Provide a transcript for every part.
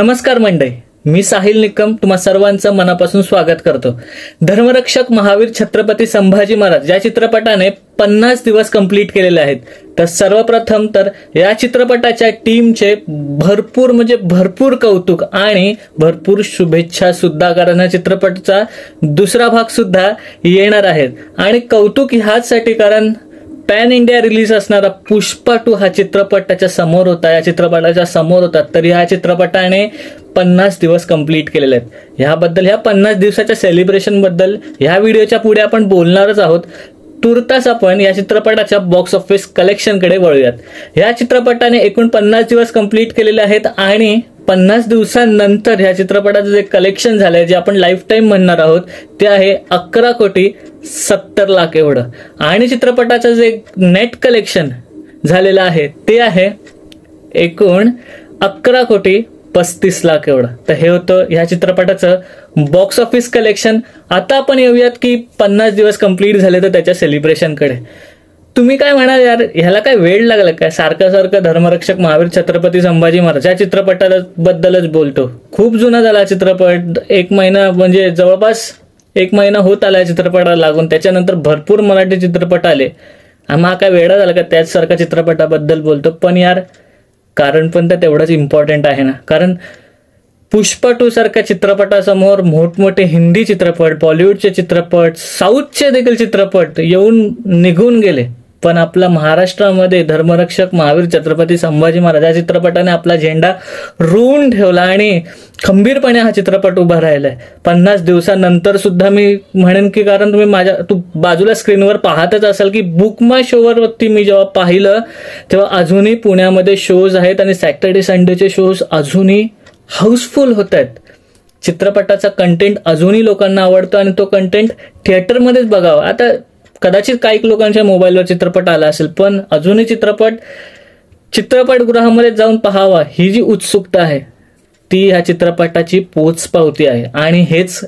नमस्कार मंडळी, मी साहिल निकम तुम्हा सर्वांचं मनापासून स्वागत करतो। धर्मरक्षक महावीर छत्रपती संभाजी महाराज या चित्रपटाने 50 दिवस कंप्लीट केलेले आहेत। तर सर्वप्रथम तर या चित्रपटाच्या टीमचे भरपूर कौतुक आणि भरपूर शुभेच्छा सुद्धा, कारण या चित्रपटाचा दुसरा भाग सुद्धा येणार आहे। आणि कौतुक ह्याचसाठी कारण पॅन इंडिया रिलीज असणारा पुष्पा 2 हा चित्रपट त्याच्या समोर होता, या चित्रपटाच्या समोर होता। तर या चित्रपटाने 50 दिवस कंप्लीट केलेले आहेत। ह्याबद्दल, ह्या 50 दिवसाच्या सेलिब्रेशन बद्दल ह्या व्हिडिओच्या पुढे आपण बोलणारच आहोत। तुर्तास आपण या चित्रपटाच्या बॉक्स ऑफिस कलेक्शन कडे वळूयात। या चित्रपटाने एकूण 50 दिवस कंप्लीट केलेले आहेत आणि 50 दिवसांनंतर ह्या चित्रपटाचं जे कलेक्शन झालंय, जे आपण लाईफ टाइम म्हणणार आहोत, ते आहे 11,70,00,000 एवढं। आणि चित्रपटाचं जे नेट कलेक्शन झालेलं आहे ते आहे एकूण 11,35,00,000 एवढं। तर हे होतं ह्या चित्रपटाचं बॉक्स ऑफिस कलेक्शन। आता आपण येऊयात की 50 दिवस कंप्लीट झाले तर त्याच्या सेलिब्रेशन कडे। तुम्ही काय म्हणाल, यार ह्याला काय वेळ लागला काय, सारखं धर्मरक्षक महावीर छत्रपती संभाजी महाराज या चित्रपटाबद्दलच बोलतो। खूप जुना झाला चित्रपट, 1 महिना म्हणजे जवळपास 1 महिना होत आला चित्रपटाला लागून। त्याच्यानंतर भरपूर मराठी चित्रपट आले, आम्हा काय वेळा झाला का त्याच सारख्या चित्रपटाबद्दल बोलतो। पण यार कारण पण तर तेवढंच इम्पॉर्टंट आहे ना, कारण पुष्पा 2 सारख्या चित्रपटासमोर मोठमोठे हिंदी चित्रपट, बॉलिवूडचे चित्रपट, साऊथचे देखील चित्रपट येऊन निघून गेले, पण आपला महाराष्ट्रामध्ये धर्मरक्षक महावीर छत्रपती संभाजी महाराज या चित्रपटाने आपला झेंडा रोवून ठेवला आणि खंबीरपणे हा चित्रपट उभा राहिलाय 50 दिवसांनंतर सुद्धा। मी म्हणेन की कारण तू बाजूला स्क्रीनवर पाहतच असाल की बुक माय शोवरती मी जेव्हा पाहिलं तेव्हा अजूनही पुण्यामध्ये शोज आहेत आणि सॅटर्डे संडेचे शोज अजूनही हाऊसफुल होत आहेत। चित्रपटाचा कंटेंट अजूनही लोकांना आवडतो आणि तो कंटेंट थिएटरमध्येच बघावा। आता कदाचित काही लोकांच्या मोबाईलवर चित्रपट आला असेल, पण अजूनही चित्रपटगृहामध्ये जाऊन पाहावा ही जी उत्सुकता आहे ती ह्या चित्रपटाची पोचपावती आहे। आणि हेच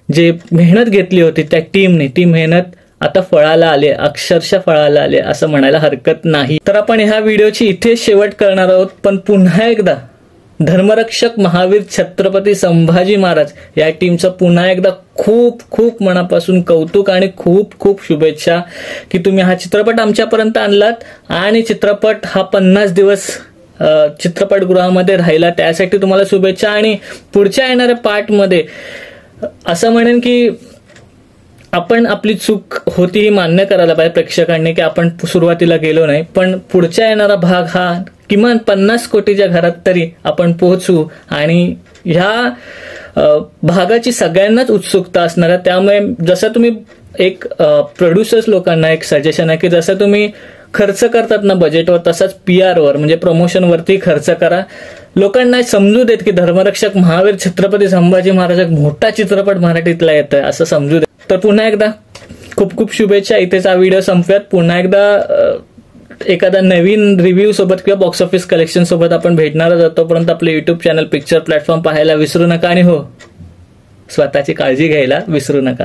जे मेहनत घेतली होती त्या टीमने, ती मेहनत आता फळाला आले, अक्षरशः फळाला आले असं म्हणायला हरकत नाही। तर आपण ह्या व्हिडिओची इथे शेवट करणार आहोत, पण पुन्हा एकदा धर्मरक्षक महावीर छत्रपती संभाजी महाराज या टीमचं पुन्हा एकदा खूप मनापासून कौतुक आणि खूप शुभेच्छा की तुम्ही हा चित्रपट आमच्यापर्यंत आणलात आणि चित्रपट हा 50 दिवस चित्रपटगृहामध्ये राहिला, त्यासाठी तुम्हाला शुभेच्छा। आणि पुढच्या येणाऱ्या पार्टमध्ये असं म्हणेन की आपण आपली चूक होती ही मान्य करायला पाहिजे प्रेक्षकांनी की आपण सुरुवातीला गेलो नाही, पण पुढच्या येणारा भाग हा किमान 50 कोटीच्या घरात तरी आपण पोहोचू आणि ह्या भागाची सगळ्यांनाच उत्सुकता असणार आहे। त्यामुळे जसं तुम्ही एक प्रोड्युसर्स लोकांना एक सजेशन आहे की जसं तुम्ही खर्च करतात ना बजेटवर, तसाच PR वर म्हणजे प्रमोशन वरती खर्च करा। लोकांना समजू देत की धर्मरक्षक महावीर छत्रपती संभाजी महाराज एक मोठा चित्रपट मराठीतला येतोय असं समजू देत। तर पुन्हा एकदा खूप शुभेच्छा। इथेच हा व्हिडिओ संपवूयात। पुन्हा एकदा एखादा नवीन रिव्ह्यू सोबत किंवा बॉक्स ऑफिस कलेक्शन सोबत आपण भेटणारच आहोत। तोपर्यंत आपले युट्यूब चॅनल पिक्चर प्लॅटफॉर्म पाहायला विसरू नका आणि हो, स्वतःची काळजी घ्यायला विसरू नका।